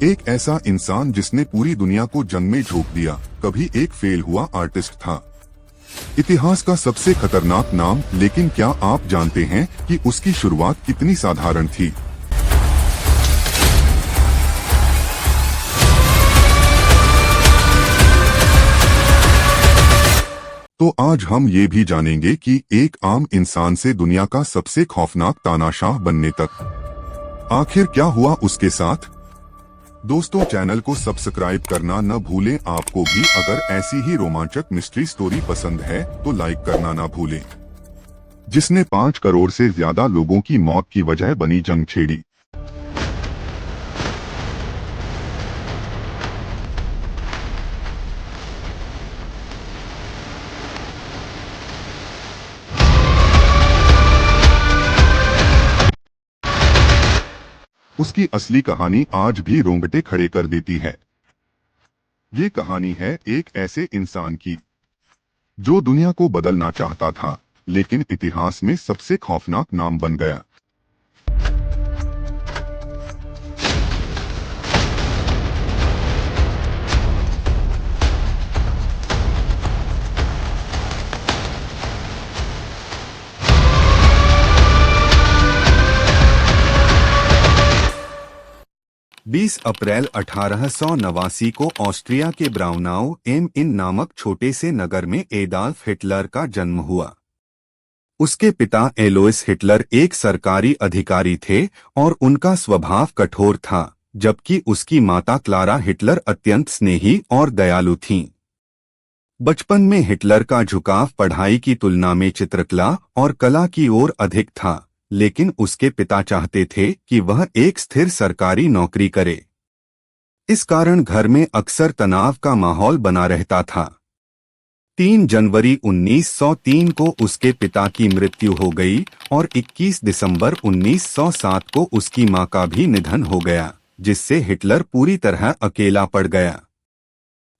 एक ऐसा इंसान जिसने पूरी दुनिया को जंग में झोंक दिया, कभी एक फेल हुआ आर्टिस्ट था। इतिहास का सबसे खतरनाक नाम, लेकिन क्या आप जानते हैं कि उसकी शुरुआत कितनी साधारण थी? तो आज हम ये भी जानेंगे कि एक आम इंसान से दुनिया का सबसे खौफनाक तानाशाह बनने तक आखिर क्या हुआ उसके साथ। दोस्तों, चैनल को सब्सक्राइब करना न भूलें। आपको भी अगर ऐसी ही रोमांचक मिस्ट्री स्टोरी पसंद है तो लाइक करना न भूलें। जिसने 5 करोड़ से ज्यादा लोगों की मौत की वजह बनी जंग छेड़ी। उसकी असली कहानी आज भी रोंगटे खड़े कर देती है। ये कहानी है एक ऐसे इंसान की जो दुनिया को बदलना चाहता था, लेकिन इतिहास में सबसे खौफनाक नाम बन गया। बीस अप्रैल 1889 को ऑस्ट्रिया के ब्राउनाउ एम इन नामक छोटे से नगर में एडॉल्फ हिटलर का जन्म हुआ। उसके पिता एलोइस हिटलर एक सरकारी अधिकारी थे और उनका स्वभाव कठोर था, जबकि उसकी माता क्लारा हिटलर अत्यंत स्नेही और दयालु थीं। बचपन में हिटलर का झुकाव पढ़ाई की तुलना में चित्रकला और कला की ओर अधिक था, लेकिन उसके पिता चाहते थे कि वह एक स्थिर सरकारी नौकरी करे। इस कारण घर में अक्सर तनाव का माहौल बना रहता था। 3 जनवरी 1903 को उसके पिता की मृत्यु हो गई और 21 दिसंबर 1907 को उसकी मां का भी निधन हो गया, जिससे हिटलर पूरी तरह अकेला पड़ गया।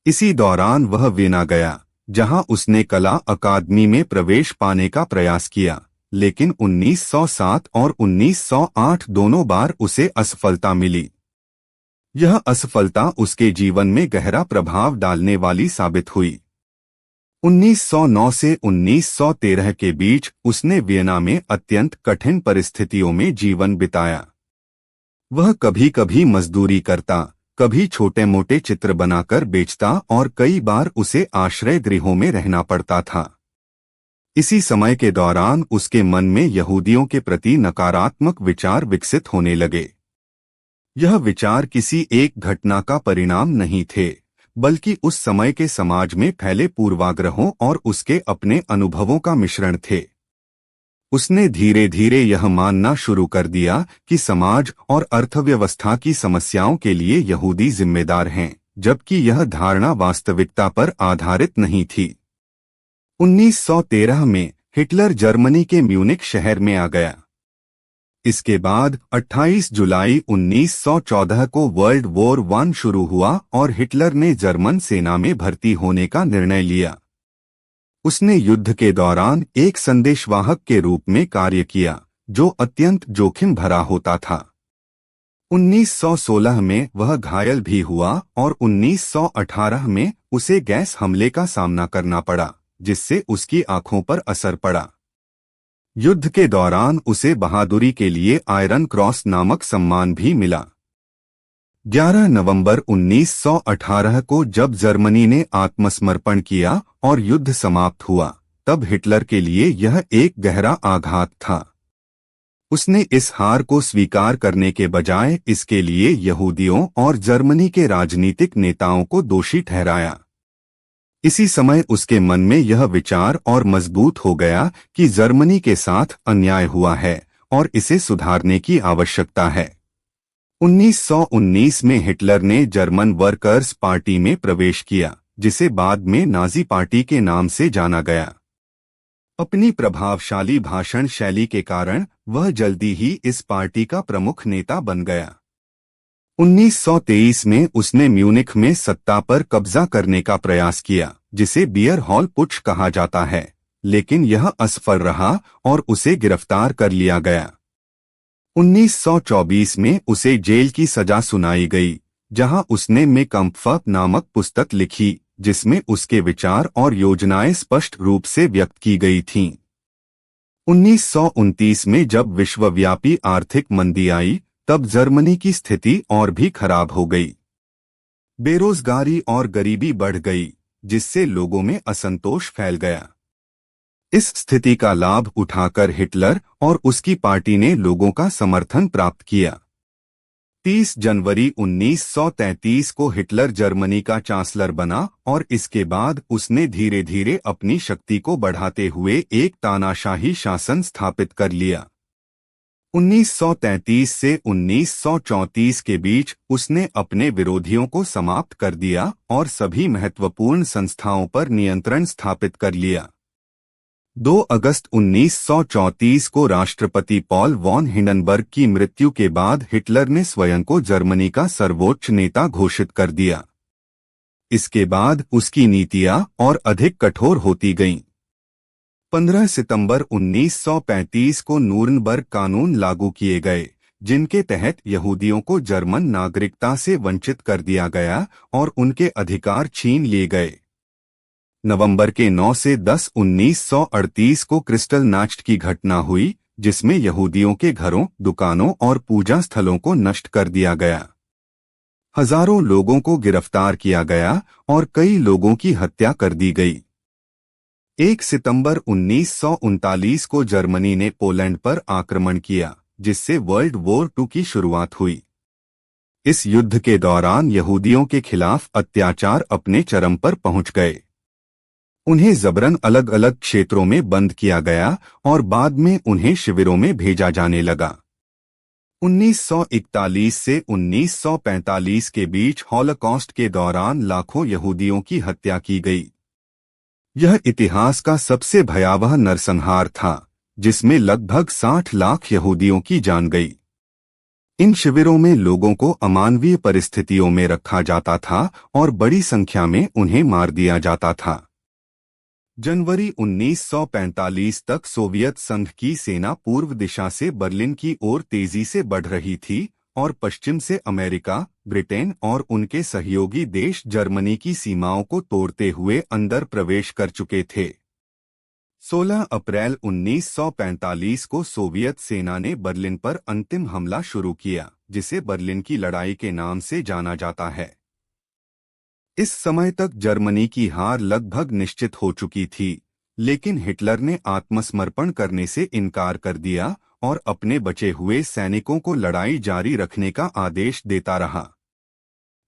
इसी दौरान वह वीना गया, जहां उसने कला अकादमी में प्रवेश पाने का प्रयास किया, लेकिन 1907 और 1908 दोनों बार उसे असफलता मिली। यह असफलता उसके जीवन में गहरा प्रभाव डालने वाली साबित हुई। 1909 से 1913 के बीच उसने वियना में अत्यंत कठिन परिस्थितियों में जीवन बिताया। वह कभी कभी मजदूरी करता, कभी छोटे मोटे चित्र बनाकर बेचता और कई बार उसे आश्रय गृहों में रहना पड़ता था। इसी समय के दौरान उसके मन में यहूदियों के प्रति नकारात्मक विचार विकसित होने लगे। यह विचार किसी एक घटना का परिणाम नहीं थे, बल्कि उस समय के समाज में फैले पूर्वाग्रहों और उसके अपने अनुभवों का मिश्रण थे। उसने धीरे धीरे यह मानना शुरू कर दिया कि समाज और अर्थव्यवस्था की समस्याओं के लिए यहूदी जिम्मेदार हैं, जबकि यह धारणा वास्तविकता पर आधारित नहीं थी। 1913 में हिटलर जर्मनी के म्यूनिख शहर में आ गया। इसके बाद 28 जुलाई 1914 को वर्ल्ड वॉर 1 शुरू हुआ और हिटलर ने जर्मन सेना में भर्ती होने का निर्णय लिया। उसने युद्ध के दौरान एक संदेशवाहक के रूप में कार्य किया, जो अत्यंत जोखिम भरा होता था। 1916 में वह घायल भी हुआ और 1918 में उसे गैस हमले का सामना करना पड़ा, जिससे उसकी आंखों पर असर पड़ा। युद्ध के दौरान उसे बहादुरी के लिए आयरन क्रॉस नामक सम्मान भी मिला। 11 नवंबर 1918 को जब जर्मनी ने आत्मसमर्पण किया और युद्ध समाप्त हुआ, तब हिटलर के लिए यह एक गहरा आघात था। उसने इस हार को स्वीकार करने के बजाय इसके लिए यहूदियों और जर्मनी के राजनीतिक नेताओं को दोषी ठहराया। इसी समय उसके मन में यह विचार और मजबूत हो गया कि जर्मनी के साथ अन्याय हुआ है और इसे सुधारने की आवश्यकता है। 1919 में हिटलर ने जर्मन वर्कर्स पार्टी में प्रवेश किया, जिसे बाद में नाजी पार्टी के नाम से जाना गया। अपनी प्रभावशाली भाषण शैली के कारण वह जल्दी ही इस पार्टी का प्रमुख नेता बन गया। 1923 में उसने म्यूनिख में सत्ता पर कब्जा करने का प्रयास किया, जिसे बियर हॉल पुट्श कहा जाता है, लेकिन यह असफल रहा और उसे गिरफ्तार कर लिया गया। 1924 में उसे जेल की सजा सुनाई गई, जहां उसने में कम्फर्ट नामक पुस्तक लिखी, जिसमें उसके विचार और योजनाएं स्पष्ट रूप से व्यक्त की गई थीं। 1929 में जब विश्वव्यापी आर्थिक मंदी आई, तब जर्मनी की स्थिति और भी खराब हो गई। बेरोजगारी और गरीबी बढ़ गई, जिससे लोगों में असंतोष फैल गया। इस स्थिति का लाभ उठाकर हिटलर और उसकी पार्टी ने लोगों का समर्थन प्राप्त किया। 30 जनवरी 1933 को हिटलर जर्मनी का चांसलर बना और इसके बाद उसने धीरे धीरे अपनी शक्ति को बढ़ाते हुए एक तानाशाही शासन स्थापित कर लिया। 1933 से 1934 के बीच उसने अपने विरोधियों को समाप्त कर दिया और सभी महत्वपूर्ण संस्थाओं पर नियंत्रण स्थापित कर लिया। 2 अगस्त 1934 को राष्ट्रपति पॉल वॉन हिंडनबर्ग की मृत्यु के बाद हिटलर ने स्वयं को जर्मनी का सर्वोच्च नेता घोषित कर दिया। इसके बाद उसकी नीतियां और अधिक कठोर होती गईं। 15 सितंबर 1935 को न्यूरनबर्ग कानून लागू किए गए, जिनके तहत यहूदियों को जर्मन नागरिकता से वंचित कर दिया गया और उनके अधिकार छीन लिए गए। नवंबर के 9 से 10 1938 को क्रिस्टल नास्ट की घटना हुई, जिसमें यहूदियों के घरों, दुकानों और पूजा स्थलों को नष्ट कर दिया गया। हजारों लोगों को गिरफ्तार किया गया और कई लोगों की हत्या कर दी गई। 1 सितंबर 1939 को जर्मनी ने पोलैंड पर आक्रमण किया, जिससे वर्ल्ड वॉर 2 की शुरुआत हुई। इस युद्ध के दौरान यहूदियों के खिलाफ अत्याचार अपने चरम पर पहुंच गए। उन्हें जबरन अलग अलग क्षेत्रों में बंद किया गया और बाद में उन्हें शिविरों में भेजा जाने लगा। 1941 से 1945 के बीच हॉलोकॉस्ट के दौरान लाखों यहूदियों की हत्या की गई। यह इतिहास का सबसे भयावह नरसंहार था, जिसमें लगभग 60 लाख यहूदियों की जान गई। इन शिविरों में लोगों को अमानवीय परिस्थितियों में रखा जाता था और बड़ी संख्या में उन्हें मार दिया जाता था। जनवरी 1945 तक सोवियत संघ की सेना पूर्व दिशा से बर्लिन की ओर तेजी से बढ़ रही थी और पश्चिम से अमेरिका, ब्रिटेन और उनके सहयोगी देश जर्मनी की सीमाओं को तोड़ते हुए अंदर प्रवेश कर चुके थे। 16 अप्रैल 1945 को सोवियत सेना ने बर्लिन पर अंतिम हमला शुरू किया, जिसे बर्लिन की लड़ाई के नाम से जाना जाता है। इस समय तक जर्मनी की हार लगभग निश्चित हो चुकी थी, लेकिन हिटलर ने आत्मसमर्पण करने से इनकार कर दिया और अपने बचे हुए सैनिकों को लड़ाई जारी रखने का आदेश देता रहा।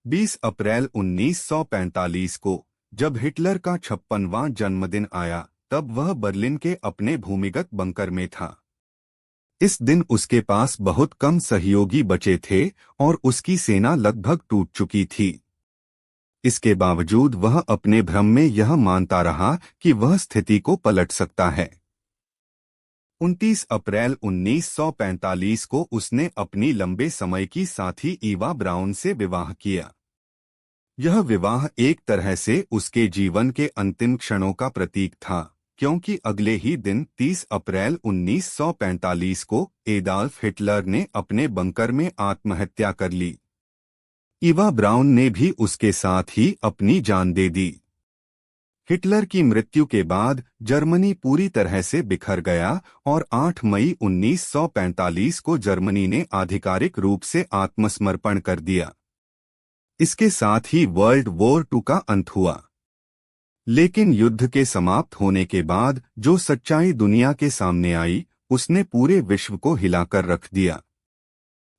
20 अप्रैल 1945 को, जब हिटलर का 56वां जन्मदिन आया, तब वह बर्लिन के अपने भूमिगत बंकर में था। इस दिन उसके पास बहुत कम सहयोगी बचे थे और उसकी सेना लगभग टूट चुकी थी। इसके बावजूद वह अपने भ्रम में यह मानता रहा कि वह स्थिति को पलट सकता है। 29 अप्रैल 1945 को उसने अपनी लंबे समय की साथी ईवा ब्राउन से विवाह किया। यह विवाह एक तरह से उसके जीवन के अंतिम क्षणों का प्रतीक था, क्योंकि अगले ही दिन 30 अप्रैल 1945 को एडॉल्फ हिटलर ने अपने बंकर में आत्महत्या कर ली। ईवा ब्राउन ने भी उसके साथ ही अपनी जान दे दी। हिटलर की मृत्यु के बाद जर्मनी पूरी तरह से बिखर गया और 8 मई 1945 को जर्मनी ने आधिकारिक रूप से आत्मसमर्पण कर दिया। इसके साथ ही वर्ल्ड वॉर 2 का अंत हुआ। लेकिन युद्ध के समाप्त होने के बाद जो सच्चाई दुनिया के सामने आई, उसने पूरे विश्व को हिलाकर रख दिया।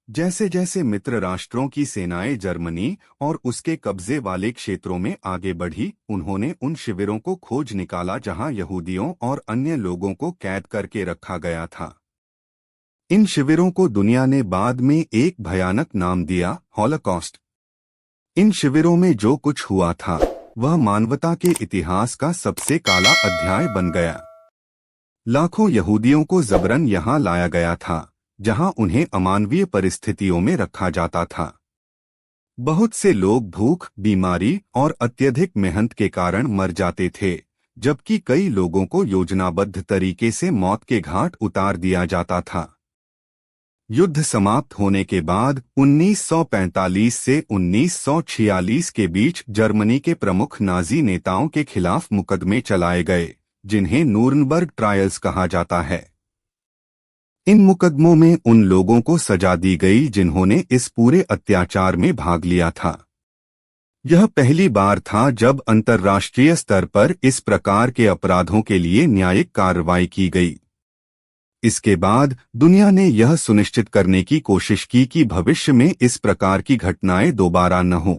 जैसे जैसे मित्र राष्ट्रों की सेनाएं जर्मनी और उसके कब्जे वाले क्षेत्रों में आगे बढ़ी, उन्होंने उन शिविरों को खोज निकाला जहां यहूदियों और अन्य लोगों को कैद करके रखा गया था। इन शिविरों को दुनिया ने बाद में एक भयानक नाम दिया, हॉलोकॉस्ट। इन शिविरों में जो कुछ हुआ था, वह मानवता के इतिहास का सबसे काला अध्याय बन गया। लाखों यहूदियों को जबरन यहां लाया गया था, जहां उन्हें अमानवीय परिस्थितियों में रखा जाता था। बहुत से लोग भूख, बीमारी और अत्यधिक मेहनत के कारण मर जाते थे, जबकि कई लोगों को योजनाबद्ध तरीके से मौत के घाट उतार दिया जाता था। युद्ध समाप्त होने के बाद 1945 से 1946 के बीच जर्मनी के प्रमुख नाजी नेताओं के खिलाफ मुकदमे चलाए गए, जिन्हें नूरनबर्ग ट्रायल्स कहा जाता है। इन मुकदमों में उन लोगों को सजा दी गई जिन्होंने इस पूरे अत्याचार में भाग लिया था। यह पहली बार था जब अंतर्राष्ट्रीय स्तर पर इस प्रकार के अपराधों के लिए न्यायिक कार्रवाई की गई। इसके बाद दुनिया ने यह सुनिश्चित करने की कोशिश की कि भविष्य में इस प्रकार की घटनाएं दोबारा न हों।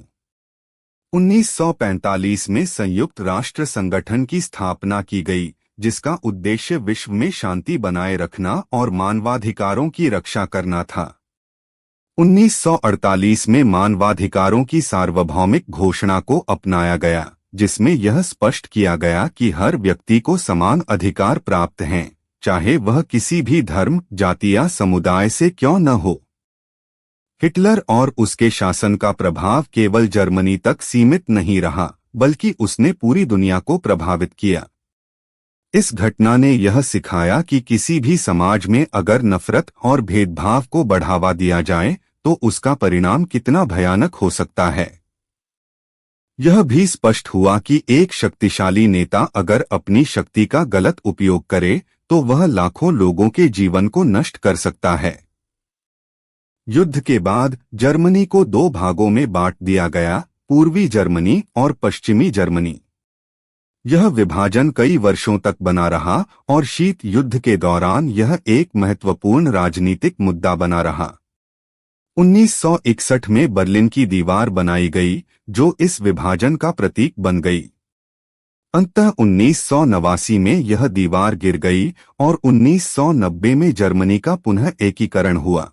1945 में संयुक्त राष्ट्र संगठन की स्थापना की गई, जिसका उद्देश्य विश्व में शांति बनाए रखना और मानवाधिकारों की रक्षा करना था। 1948 में मानवाधिकारों की सार्वभौमिक घोषणा को अपनाया गया, जिसमें यह स्पष्ट किया गया कि हर व्यक्ति को समान अधिकार प्राप्त हैं, चाहे वह किसी भी धर्म, जाति या समुदाय से क्यों न हो। हिटलर और उसके शासन का प्रभाव केवल जर्मनी तक सीमित नहीं रहा, बल्कि उसने पूरी दुनिया को प्रभावित किया। इस घटना ने यह सिखाया कि किसी भी समाज में अगर नफरत और भेदभाव को बढ़ावा दिया जाए तो उसका परिणाम कितना भयानक हो सकता है। यह भी स्पष्ट हुआ कि एक शक्तिशाली नेता अगर अपनी शक्ति का गलत उपयोग करे तो वह लाखों लोगों के जीवन को नष्ट कर सकता है। युद्ध के बाद जर्मनी को दो भागों में बांट दिया गया, पूर्वी जर्मनी और पश्चिमी जर्मनी। यह विभाजन कई वर्षों तक बना रहा और शीत युद्ध के दौरान यह एक महत्वपूर्ण राजनीतिक मुद्दा बना रहा। 1961 में बर्लिन की दीवार बनाई गई, जो इस विभाजन का प्रतीक बन गई। अंततः 1989 में यह दीवार गिर गई और 1990 में जर्मनी का पुनः एकीकरण हुआ।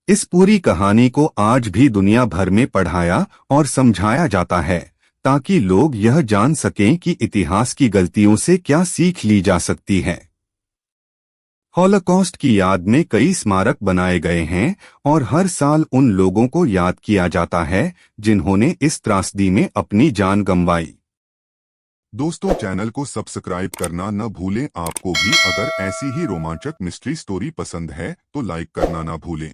इस पूरी कहानी को आज भी दुनिया भर में पढ़ाया और समझाया जाता है, ताकि लोग यह जान सकें कि इतिहास की गलतियों से क्या सीख ली जा सकती है। हॉलोकॉस्ट की याद में कई स्मारक बनाए गए हैं और हर साल उन लोगों को याद किया जाता है जिन्होंने इस त्रासदी में अपनी जान गंवाई। दोस्तों, चैनल को सब्सक्राइब करना न भूलें। आपको भी अगर ऐसी ही रोमांचक मिस्ट्री स्टोरी पसंद है तो लाइक करना न भूलें।